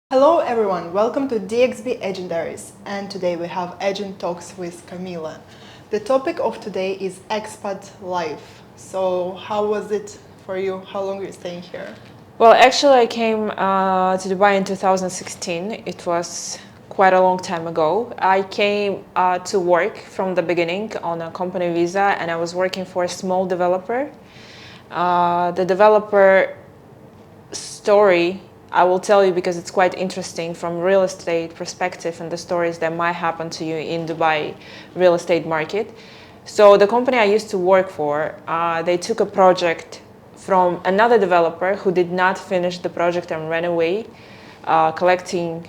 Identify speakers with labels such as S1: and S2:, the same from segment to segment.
S1: Hello everyone, welcome to DXB Agent Diaries, and today we have Agent Talks with Kamila. The topic of today is expat life. So how was it for you? How long are you staying here?
S2: Well, actually, I came to Dubai in 2016. It was quite a long time ago. I came to work from the beginning on a company visa, and I was working for a small developer. The developer story I will tell you because it's quite interesting from real estate perspective and the stories that might happen to you in Dubai real estate market. So the company I used to work for, they took a project from another developer who did not finish the project and ran away, collecting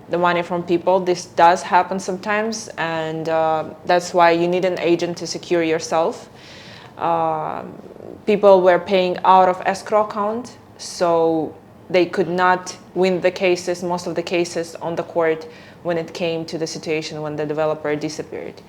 S2: the money from people. This does happen sometimes, and that's why you need an agent to secure yourself. People were paying out of escrow account, so they could not win the cases, most of the cases on the court when it came to the situation when the developer disappeared.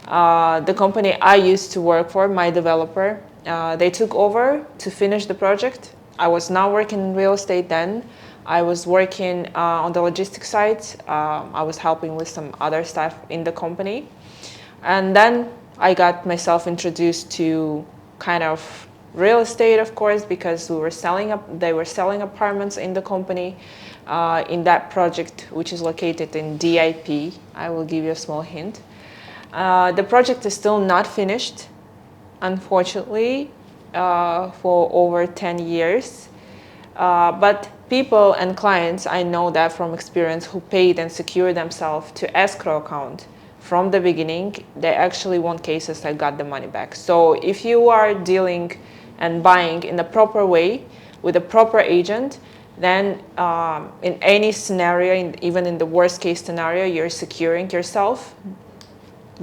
S2: The company I used to work for, my developer, they took over to finish the project. I was not working in real estate then. I was working on the logistics side. I was helping with some other stuff in the company. And then I got myself introduced to kind of real estate, of course, because they were selling apartments in the company in that project, which is located in DIP. I will give you a small hint. The project is still not finished, unfortunately, for over 10 years. But people and clients, I know that from experience, who paid and secured themselves to escrow account from the beginning, they actually won cases that got the money back. So if you are dealing and buying in the proper way with a proper agent, then in any scenario, even in the worst case scenario, you're securing yourself,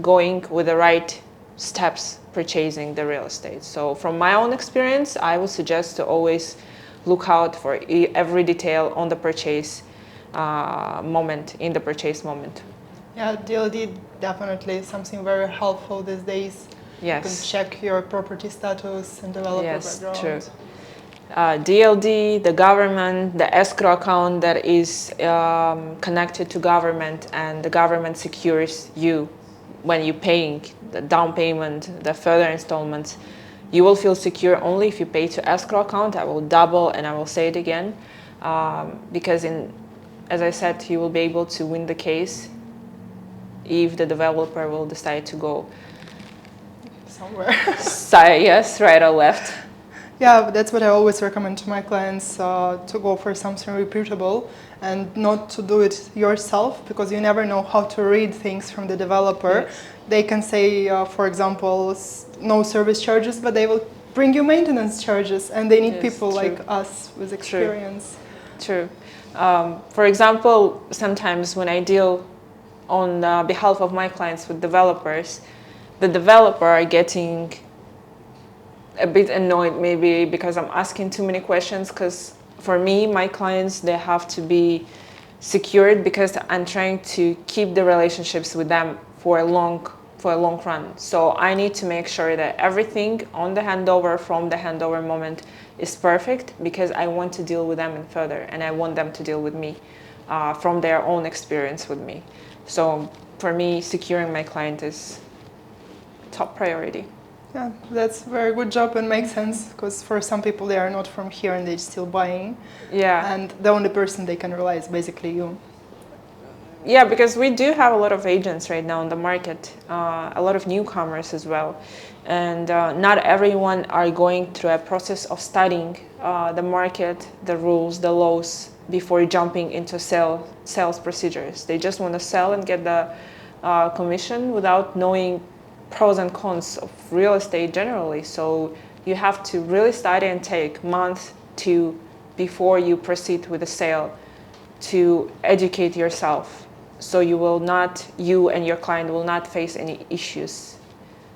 S2: going with the right steps, purchasing the real estate. So from my own experience, I would suggest to always look out for every detail on the purchase moment, in the purchase moment.
S1: Yeah, DLD definitely something very helpful these days.
S2: Yes.
S1: You can check your property status and developer background.
S2: True. DLD, the government, the escrow account that is connected to government, and the government secures you when you're paying the down payment, the further installments. You will feel secure only if you pay to escrow account. I will double and I will say it again, because as I said, you will be able to win the case if the developer will decide to go
S1: somewhere.
S2: Yes, right or left.
S1: Yeah, that's what I always recommend to my clients, to go for something reputable and not to do it yourself, because you never know how to read things from the developer.
S2: Yes.
S1: They can say, for example, no service charges, but they will bring you maintenance charges, and they need people like us with experience.
S2: True. For example, sometimes when I deal on behalf of my clients with developers, the developer are getting a bit annoyed maybe because I'm asking too many questions, because for me, my clients, they have to be secured because I'm trying to keep the relationships with them for a long run. So I need to make sure that everything on the handover, from the handover moment, is perfect, because I want to deal with them and further, and I want them to deal with me from their own experience with me. So for me, securing my client is top priority.
S1: Yeah, that's a very good job and makes sense, because for some people they are not from here and they're still buying.
S2: Yeah.
S1: And the only person they can rely is basically you.
S2: Yeah, because we do have a lot of agents right now in the market, a lot of newcomers as well. And not everyone are going through a process of studying the market, the rules, the laws before jumping into sales procedures. They just want to sell and get the commission without knowing pros and cons of real estate generally. So you have to really study and take months to before you proceed with the sale to educate yourself, so you and your client will not face any issues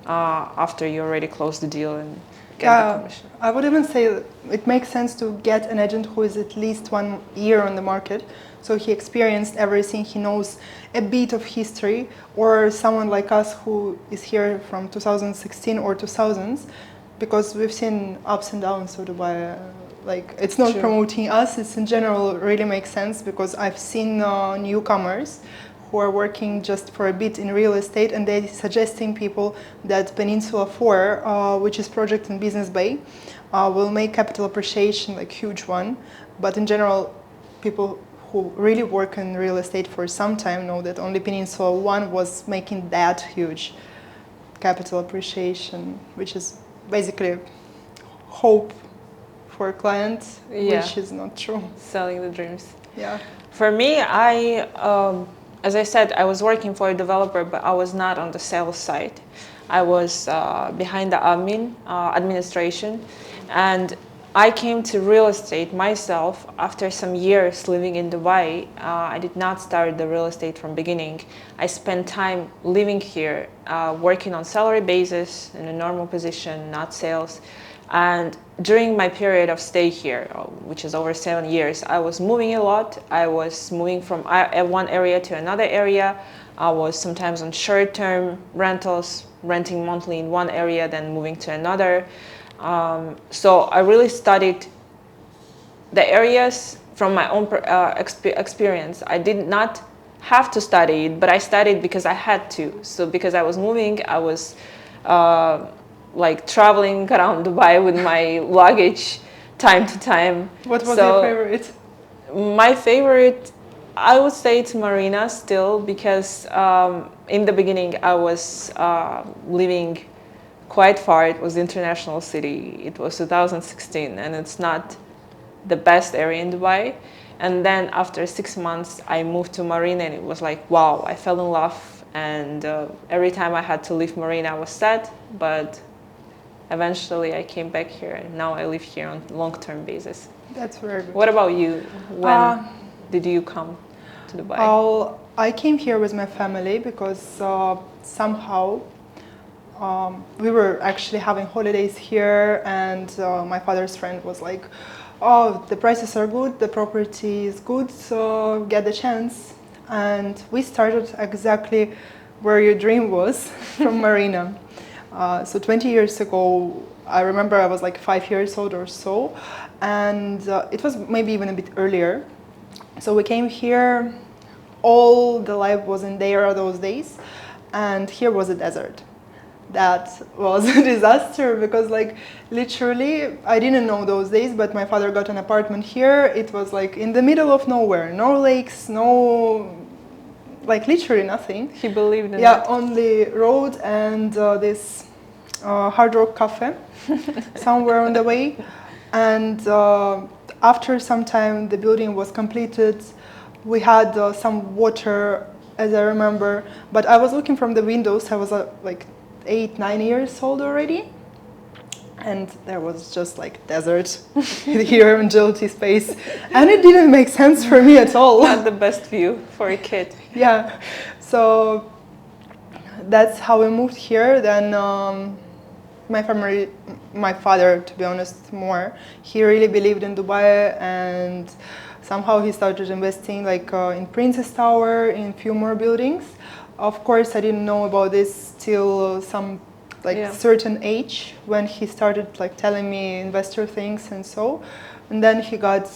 S2: after you already closed the deal and get the commission.
S1: I would even say it makes sense to get an agent who is at least 1 year on the market, so he experienced everything, he knows a bit of history, or someone like us who is here from 2016 or 2000s, because we've seen ups and downs of Dubai like it's not
S2: True.
S1: promoting us, it's in general really makes sense because I've seen newcomers who are working just for a bit in real estate and they're suggesting people that Peninsula 4, which is project in Business Bay, will make capital appreciation like huge one. But in general, people who really work in real estate for some time know that only Peninsula 1 was making that huge capital appreciation, which is basically hope for clients,
S2: Yeah.
S1: which is not true.
S2: Selling the dreams.
S1: Yeah.
S2: For me, as I said, I was working for a developer, but I was not on the sales side. I was behind the administration, and I came to real estate myself after some years living in Dubai. I did not start the real estate from beginning. I spent time living here, working on salary basis in a normal position, not sales. And during my period of stay here, which is over 7 years, I was moving a lot. I was moving from one area to another area. I was sometimes on short-term rentals, renting monthly in one area, then moving to another. So I really studied the areas from my own experience. I did not have to study it, but I studied because I had to. So because I was moving, I was like traveling around Dubai with my luggage time to time.
S1: What was your favorite?
S2: My favorite, I would say it's Marina still, because in the beginning I was living quite far. It was international city. It was 2016 and it's not the best area in Dubai. And then after 6 months I moved to Marina and it was like, wow, I fell in love. And every time I had to leave Marina I was sad, but eventually I came back here and now I live here on long-term basis.
S1: That's very good.
S2: What about you? When did you come to Dubai?
S1: I came here with my family because somehow we were actually having holidays here and my father's friend was like, oh, the prices are good, the property is good, so get the chance. And we started exactly where your dream was, from Marina. So 20 years ago, I remember I was like 5 years old or so, and it was maybe even a bit earlier. So we came here, all the life was in there those days, and here was a desert. That was a disaster because like literally I didn't know those days, but my father got an apartment here. It was like in the middle of nowhere, no lakes, no, like literally nothing.
S2: He believed in
S1: Yeah,
S2: it.
S1: only road and this Hard Rock Cafe somewhere on the way. And after some time the building was completed. We had some water, as I remember, but I was looking from the windows. I was like 8-9 years old already, and there was just like desert here in Agility Space, and it didn't make sense for me at all.
S2: Not the best view for a kid.
S1: Yeah, so that's how we moved here. Then my family, my father, to be honest, more, he really believed in Dubai, and somehow he started investing like in Princess Tower, in few more buildings. Of course, I didn't know about this till some certain age when he started like telling me investor things and so. And then he got,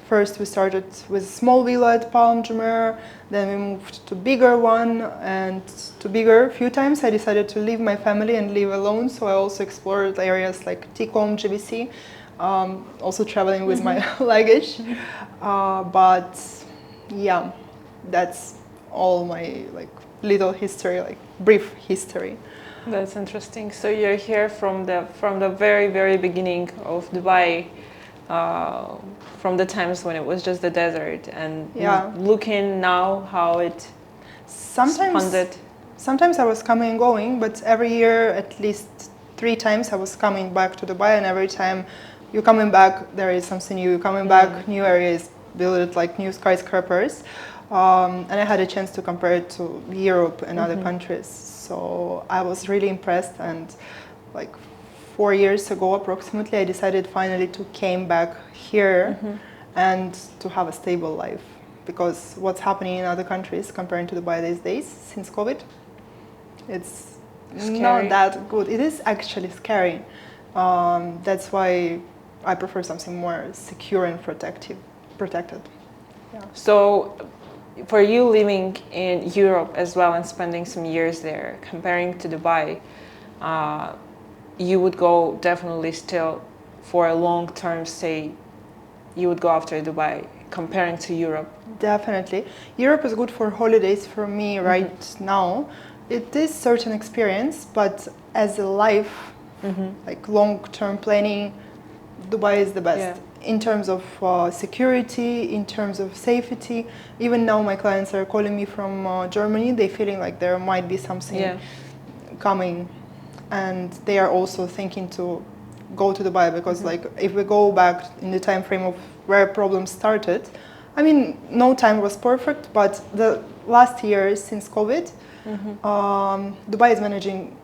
S1: first we started with a small villa at Palm Jumeirah, then we moved to bigger one and to bigger a few times. I decided to leave my family and live alone, so I also explored areas like Ticom, GBC, also traveling with my luggage. But yeah, that's all my like little history, like brief history.
S2: That's interesting. So you're here from the very, very beginning of Dubai, from the times when it was just the desert, and looking now how it expanded.
S1: Sometimes I was coming and going, but every year at least 3 times I was coming back to Dubai, and every time you're coming back there is something new. You're coming back, new areas built, like new skyscrapers. And I had a chance to compare it to Europe and other countries. So I was really impressed, and like 4 years ago approximately I decided finally to came back here and to have a stable life, because what's happening in other countries comparing to Dubai these days since COVID, it's
S2: scary.
S1: Not that good. It is actually scary. That's why I prefer something more secure and protected. Yeah.
S2: So, for you living in Europe as well and spending some years there, comparing to Dubai, you would go definitely still for a long-term stay. You would go after Dubai, comparing to Europe.
S1: Definitely. Europe is good for holidays for me right now. It is certain experience, but as a life, like long-term planning, Dubai is the best.
S2: Yeah.
S1: In terms of security, in terms of safety. Even now my clients are calling me from Germany. They're feeling like there might be something coming. And they are also thinking to go to Dubai because like if we go back in the time frame of where problems started, I mean, no time was perfect, but the last year since COVID, Dubai is managing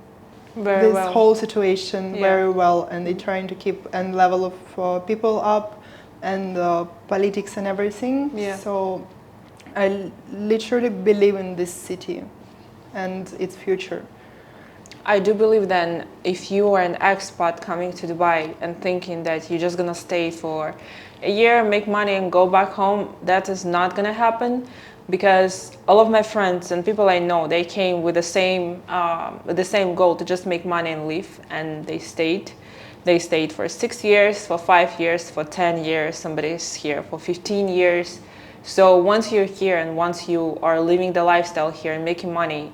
S2: Very
S1: this
S2: well.
S1: whole situation very well, and they're trying to keep a level of people up and politics and everything.
S2: Yeah.
S1: So I literally believe in this city and its future.
S2: I do believe then if you are an expat coming to Dubai and thinking that you're just gonna stay for a year, make money and go back home, that is not gonna happen, because all of my friends and people I know, they came with the same goal to just make money and leave, and they stayed. They stayed for 6 years, for 5 years, for 10 years. Somebody's here for 15 years. So once you're here and once you are living the lifestyle here and making money,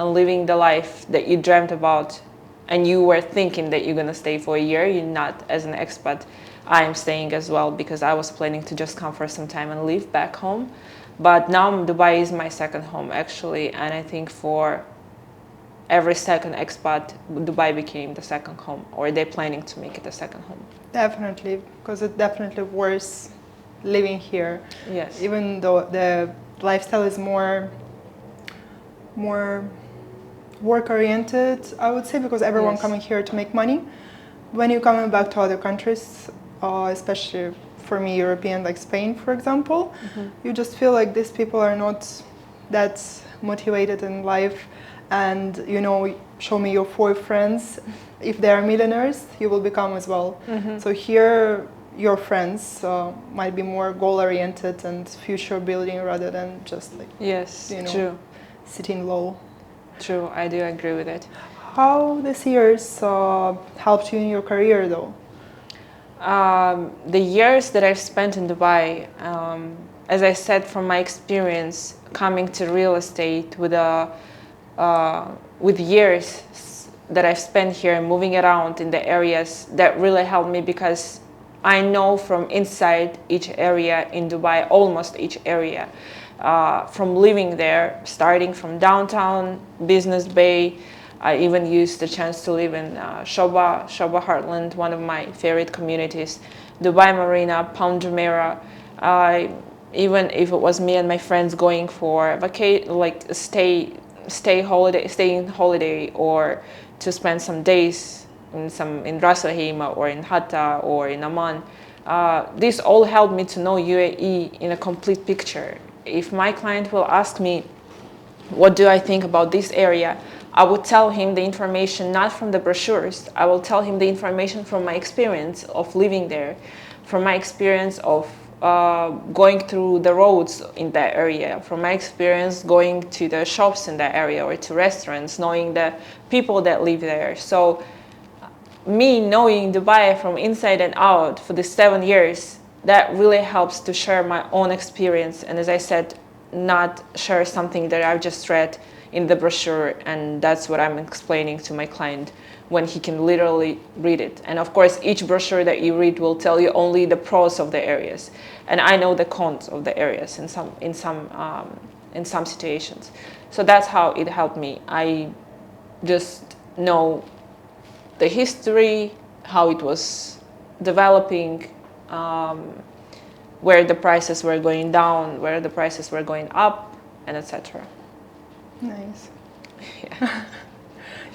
S2: and living the life that you dreamt about, and you were thinking that you're gonna stay for a year, you're not as an expat. I am staying as well because I was planning to just come for some time and leave back home. But now Dubai is my second home actually, and I think for every second expat, Dubai became the second home, or they're planning to make it a second home.
S1: Definitely, because it's definitely worth living here.
S2: Yes.
S1: Even though the lifestyle is more work-oriented, I would say, because everyone coming here to make money. When you're coming back to other countries, especially for me, European, like Spain, for example, you just feel like these people are not that motivated in life. And, you know, show me your 4 friends. If they are millionaires, you will become as well. So here, your friends might be more goal-oriented and future-building rather than just like, you know,
S2: true.
S1: sitting low.
S2: True, I do agree with it.
S1: How this year's helped you in your career, though?
S2: The years that I've spent in Dubai, as I said, from my experience coming to real estate with years that I've spent here and moving around in the areas, that really helped me because I know from inside each area in Dubai, almost each area, from living there, starting from downtown, Business Bay. I even used the chance to live in Shoba Heartland, one of my favorite communities, Dubai Marina, Palm Jumeirah. Even if it was me and my friends going for staying holiday or to spend some days in Ras Al Khaimah or in Hatta or in Amman. This all helped me to know UAE in a complete picture. If my client will ask me, what do I think about this area? I would tell him the information not from the brochures. I will tell him the information from my experience of living there, from my experience of going through the roads in that area, from my experience going to the shops in that area or to restaurants, knowing the people that live there. So me knowing Dubai from inside and out for the 7 years, that really helps to share my own experience. And as I said, not share something that I've just read in the brochure, and that's what I'm explaining to my client when he can literally read it. And of course, each brochure that you read will tell you only the pros of the areas, and I know the cons of the areas in some situations. So that's how it helped me. I just know the history, how it was developing, where the prices were going down, where the prices were going up, and etc.
S1: Nice.
S2: Yeah.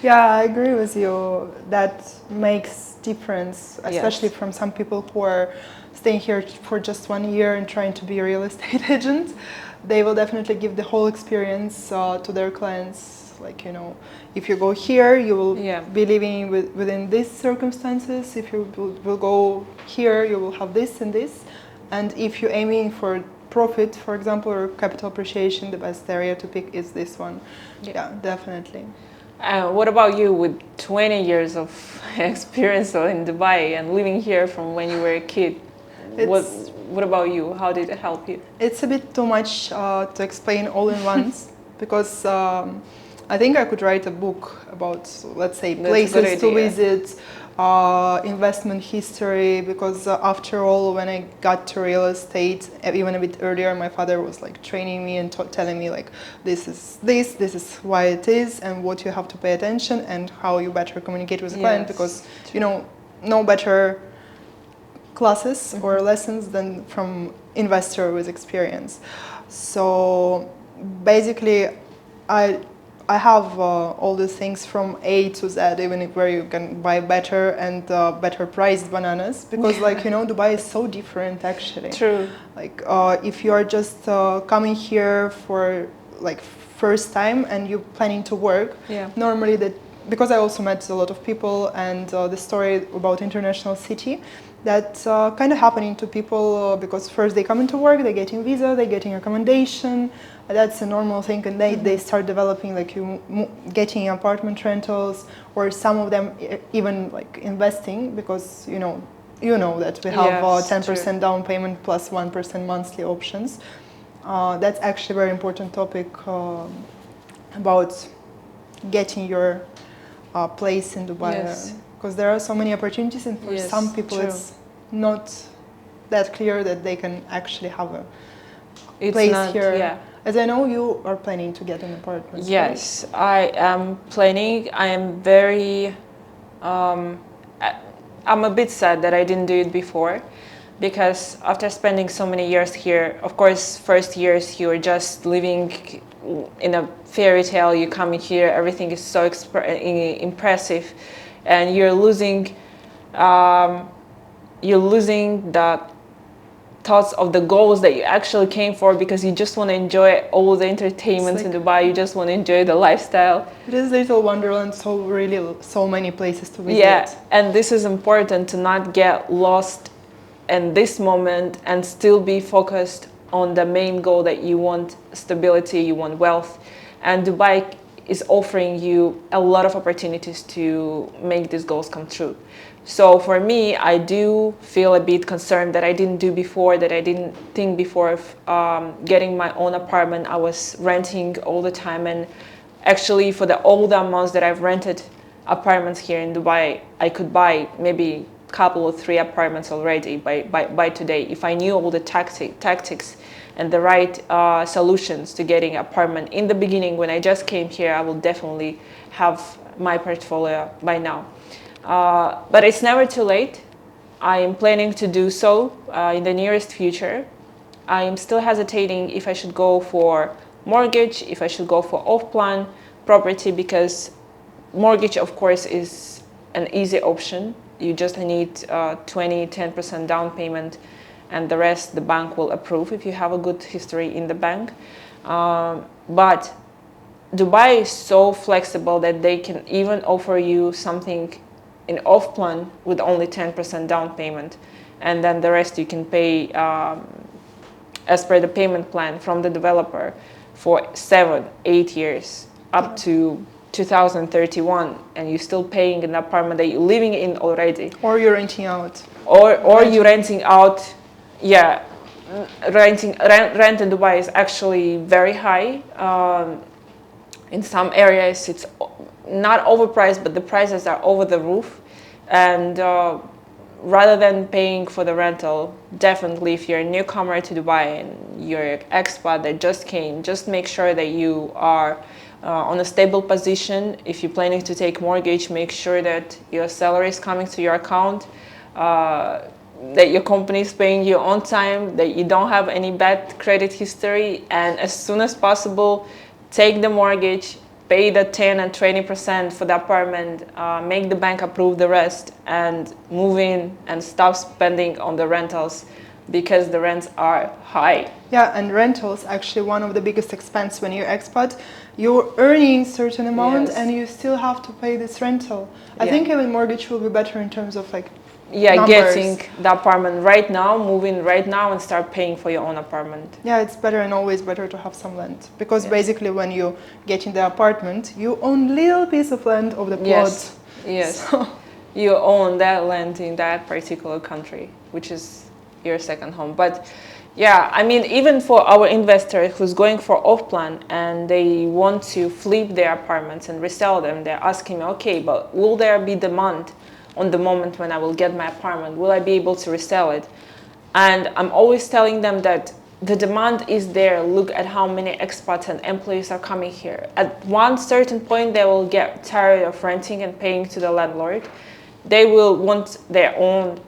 S1: Yeah, I agree with you. That makes difference, especially from some people who are staying here for just 1 year and trying to be a real estate agent. They will definitely give the whole experience to their clients, like, if you go here, you will
S2: Yeah.
S1: be living within these circumstances. If you will go here, you will have this and this. And if you're aiming for profit, for example, or capital appreciation, the best area to pick is this one. Yeah, definitely.
S2: What about you with 20 years of experience in Dubai and living here from when you were a kid? What about you? How did it help you?
S1: It's a bit too much to explain all in once because I think I could write a book about, let's say, places to visit, investment history, because after all, when I got to real estate, even a bit earlier, my father was like training me and telling me like, this is why it is and what you have to pay attention and how you better communicate with the client, because, no better classes or lessons than from investor with experience. So basically, I have all the things from A to Z, even where you can buy better and better priced bananas, because Dubai is so different actually.
S2: True.
S1: Like if you are just coming here for like first time and you're planning to work, normally because I also met a lot of people, and the story about international city, that's kind of happening to people because first they come into work, they're getting visa, they're getting accommodation. That's a normal thing, and they start developing like getting apartment rentals, or some of them even like investing, because you know that we have 10% down payment plus 1% monthly options. That's actually a very important topic about getting your place in Dubai, because there are so many opportunities, and for some people it's not that clear that they can actually have a place here.
S2: Yeah.
S1: As I know, you are planning to get an apartment.
S2: Yes, right? I am planning. I am very. I'm a bit sad that I didn't do it before, because after spending so many years here, of course, first years you're just living in a fairy tale. You come here, everything is so impressive, and you're losing the thoughts of the goals that you actually came for, because you just want to enjoy all the entertainment in Dubai. You just want to enjoy the lifestyle.
S1: It is little wonderland, so many places to visit.
S2: Yeah, and this is important, to not get lost in this moment and still be focused on the main goal, that you want stability, you want wealth, and Dubai is offering you a lot of opportunities to make these goals come true. So for me, I do feel a bit concerned that I didn't do before, that I didn't think before of getting my own apartment. I was renting all the time, and actually for all the amounts that I've rented apartments here in Dubai, I could buy maybe a couple or 3 apartments already by today. If I knew all the tactics and the right solutions to getting an apartment in the beginning when I just came here, I will definitely have my portfolio by now. But it's never too late. I am planning to do so in the nearest future. I am still hesitating if I should go for mortgage, if I should go for off-plan property, because mortgage, of course, is an easy option. You just need 10% down payment, and the rest the bank will approve if you have a good history in the bank. But Dubai is so flexible that they can even offer you something in off-plan with only 10% down payment, and then the rest you can pay as per the payment plan from the developer for 7-8 years up to 2031, and you're still paying an apartment that you're living in already.
S1: Or you're renting out.
S2: Or you're renting out. Yeah, rent in Dubai is actually very high. In some areas it's not overpriced, but the prices are over the roof. And rather than paying for the rental, definitely if you're a newcomer to Dubai and you're an expat that just came, just make sure that you are on a stable position. If you're planning to take mortgage, make sure that your salary is coming to your account, that your company is paying you on time, that you don't have any bad credit history, and as soon as possible, take the mortgage, pay the 10 and 20% for the apartment, make the bank approve the rest, and move in and stop spending on the rentals because the rents are high.
S1: Yeah, and rentals actually one of the biggest expense when you're expat. You're earning certain amount
S2: Yes.
S1: and you still have to pay this rental. I think even mortgage will be better in terms of like numbers.
S2: Getting the apartment right now, moving right now and start paying for your own apartment.
S1: Yeah, it's better and always better to have some land because basically when you get in the apartment, you own little piece of land of the plot.
S2: Yes.
S1: So.
S2: You own that land in that particular country, which is your second home. But yeah, I mean, even for our investor who's going for off-plan and they want to flip their apartments and resell them, they're asking me, okay, but will there be demand on the moment when I will get my apartment? Will I be able to resell it? And I'm always telling them that the demand is there. Look at how many expats and employees are coming here. At one certain point, they will get tired of renting and paying to the landlord. They will want their own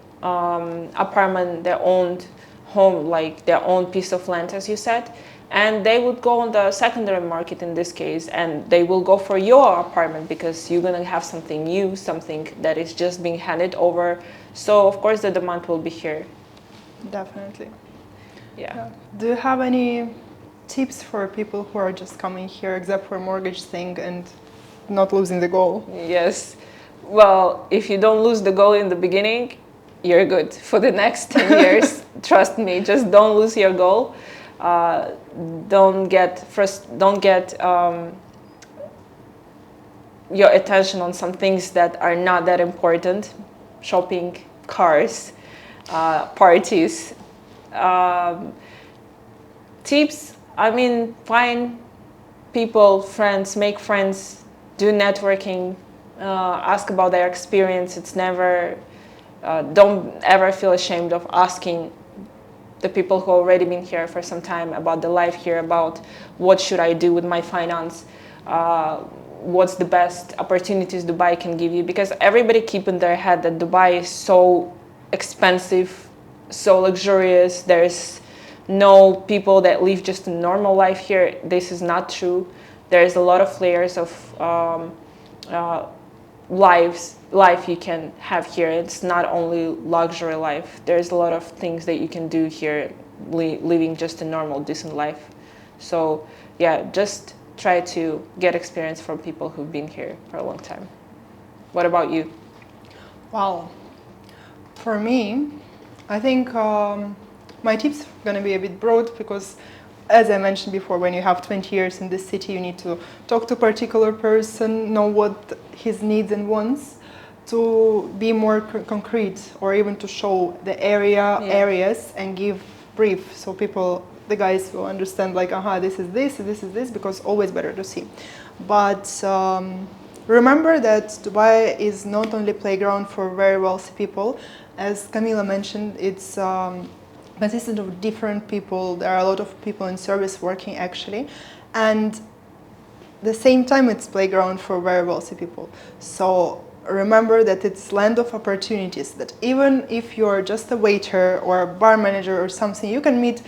S2: apartment, their own home, like their own piece of land, as you said. And they would go on the secondary market in this case, and they will go for your apartment because you're going to have something new, something that is just being handed over. So, of course, the demand will be here.
S1: Definitely.
S2: Yeah.
S1: Do you have any tips for people who are just coming here, except for mortgage thing and not losing the goal?
S2: Yes. Well, if you don't lose the goal in the beginning, you're good for the next 10 years. Trust me, just don't lose your goal. Don't get your attention on some things that are not that important. Shopping, cars, parties. Tips, I mean, find people, friends, make friends, do networking, ask about their experience. It's never, don't ever feel ashamed of asking the people who already been here for some time about the life here, about what should I do with my finance, what's the best opportunities Dubai can give you, because everybody keep in their head that Dubai is so expensive, so luxurious. There's no people that live just a normal life here. This is not true. There's a lot of layers of life you can have here. It's not only luxury life. There's a lot of things that you can do here, living just a normal, decent life. So yeah, just try to get experience from people who've been here for a long time. What about you?
S1: Wow. For me, I think my tips are going to be a bit broad because, as I mentioned before, when you have 20 years in this city, you need to talk to a particular person, know what his needs and wants, to be more concrete, or even to show the areas and give brief, so people, the guys, will understand like, this is this, because always better to see. But remember that Dubai is not only playground for very wealthy people. As Kamila mentioned, it's consistent of different people. There are a lot of people in service working actually, and the same time it's playground for very wealthy people. So remember that it's land of opportunities, that even if you're just a waiter or a bar manager or something, you can meet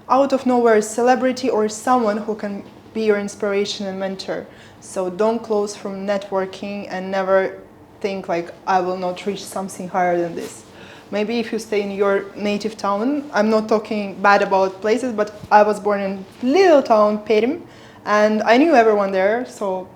S1: out of nowhere a celebrity or someone who can be your inspiration and mentor. So don't close from networking and never think like, I will not reach something higher than this. Maybe if you stay in your native town, I'm not talking bad about places, but I was born in little town, Perim, and I knew everyone there, so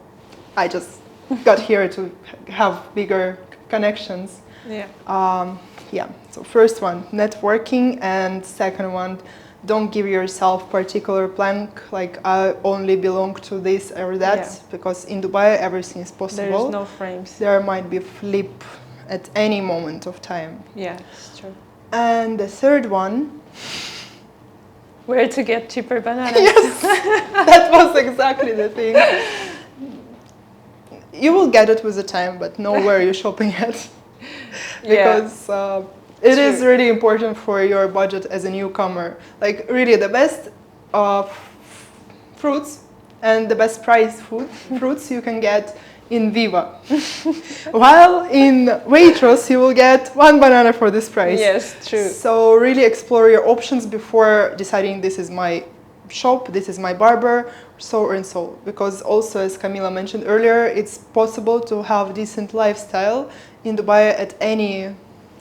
S1: I just got here to have bigger connections. So first one, networking, and second one, don't give yourself particular plank, like I only belong to this or that, because in Dubai everything is possible.
S2: There's no frames.
S1: There might be flip at any moment of time.
S2: Yeah, it's true.
S1: And the third one,
S2: where to get cheaper bananas.
S1: Yes, that was exactly the thing. You will get it with the time, but know where you're shopping at. Because it is really important for your budget as a newcomer. Like really the best fruits and the best priced fruits you can get in Viva. While in Waitrose you will get one banana for this price.
S2: Yes, true.
S1: So really explore your options before deciding this is my shop, this is my barber, so and so. Because also, as Kamila mentioned earlier, it's possible to have decent lifestyle in Dubai at any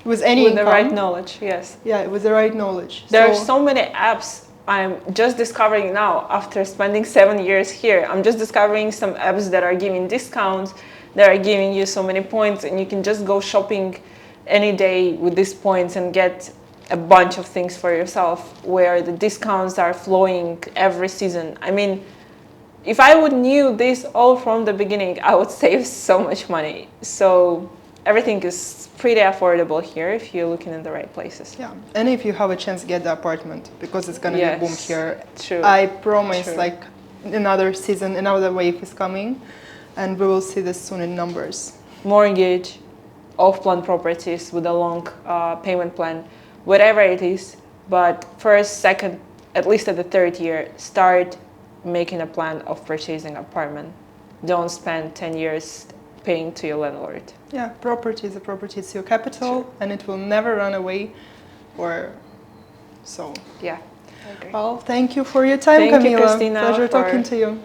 S1: with any
S2: with the right
S1: income.
S2: knowledge. Yes.
S1: Yeah, with the right knowledge.
S2: There are so many apps I'm just discovering now after spending 7 years here. I'm just discovering some apps that are giving discounts, that are giving you so many points, and you can just go shopping any day with these points and get a bunch of things for yourself, where the discounts are flowing every season. I mean, if I would knew this all from the beginning, I would save so much money. So everything is pretty affordable here if you're looking in the right places.
S1: Yeah, and if you have a chance, get the apartment, because it's gonna be boom here.
S2: True.
S1: I promise,
S2: True.
S1: like another season, another wave is coming, and we will see this soon in numbers.
S2: Mortgage, off-plan properties with a long payment plan, whatever it is. But first, second, at least at the third year, start making a plan of purchasing apartment. Don't spend 10 years paying to your landlord.
S1: Yeah, property is a property, it's your capital, and it will never run away, or so.
S2: Yeah, I agree.
S1: Well, thank you for your time,
S2: Thank
S1: Kamila.
S2: you, Kristina,
S1: Pleasure talking to you.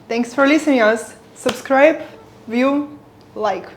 S1: Thanks for listening us. Subscribe, view, like.